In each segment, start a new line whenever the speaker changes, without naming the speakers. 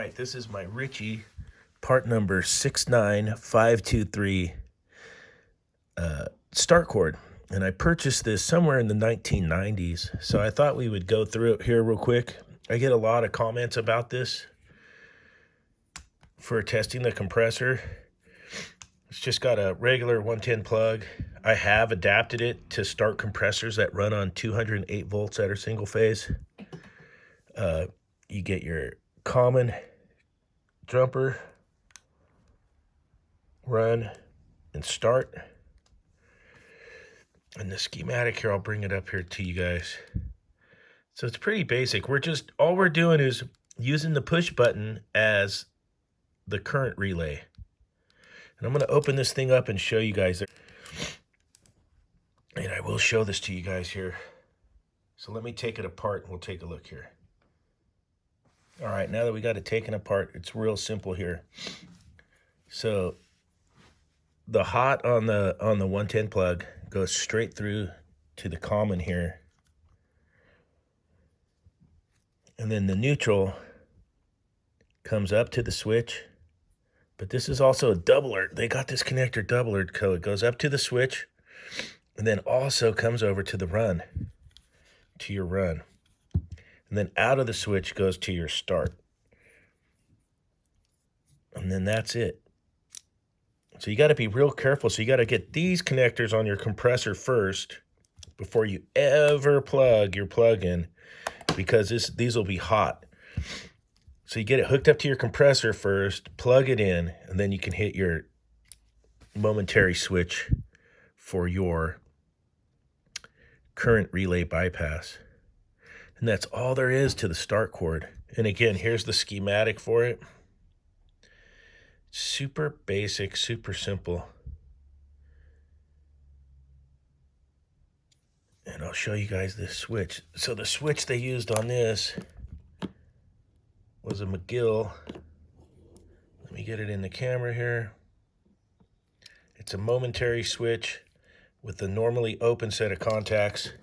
right, this is my Richie part number 69523 start cord. And I purchased this somewhere in the 1990s. So I thought we would go through it here real quick. I get a lot of comments about this for testing the compressor. It's just got a regular 110 plug. I have adapted it to start compressors that run on 208 volts that are single phase. You get your common jumper, run, and start. And the schematic here, I'll bring it up here to you guys. So it's pretty basic. All we're doing is using the push button as the current relay. And I'm going to open this thing up and show you guys. And I will show this to you guys here. So let me take it apart and we'll take a look here. All right, now that we got it taken apart, it's real simple here. So the hot on the 110 plug goes straight through to the common here. And then the neutral comes up to the switch. But this is also a doubler. They got this connector doubler code. It goes up to the switch and then also comes over to the run, to your run. And then out of the switch goes to your start. And then that's it. So you got to be real careful. So you got to get these connectors on your compressor first before you ever plug your plug in, because these will be hot. So you get it hooked up to your compressor first, plug it in, and then you can hit your momentary switch for your current relay bypass. And that's all there is to the start cord. And again, here's the schematic for it. Super basic, super simple. And I'll show you guys this switch. So the switch they used on this was a McGill. Let me get it in the camera here. It's a momentary switch with a normally open set of contacts.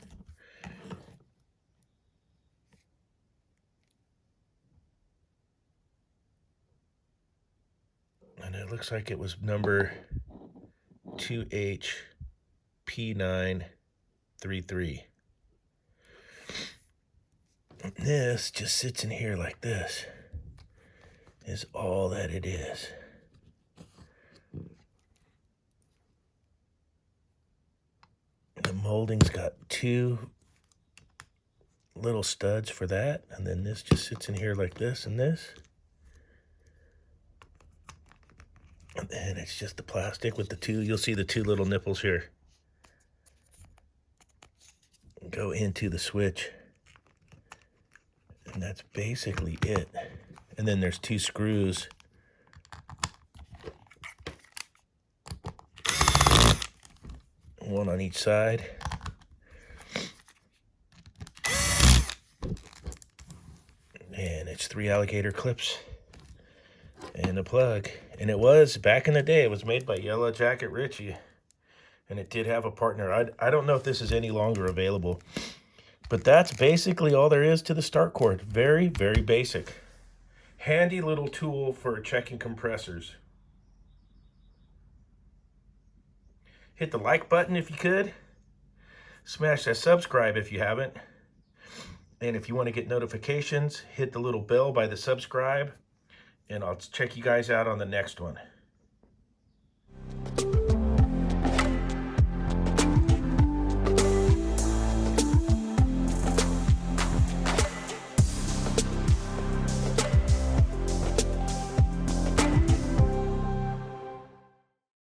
And it looks like it was number 2H.V.A.C. And this just sits in here like this, is all that it is. The molding's got two little studs for that, and then this just sits in here like this and this. And then it's just the plastic with the two, you'll see the two little nipples here. Go into the switch. And that's basically it. And then there's two screws. One on each side. And it's 3 alligator clips. And a plug. And it was, back in the day, it was made by Yellow Jacket Richie. And it did have a partner. I don't know if this is any longer available. But that's basically all there is to the start cord. Very, very basic. Handy little tool for checking compressors. Hit the like button if you could. Smash that subscribe if you haven't. And if you want to get notifications, hit the little bell by the subscribe. And I'll check you guys out on the next one.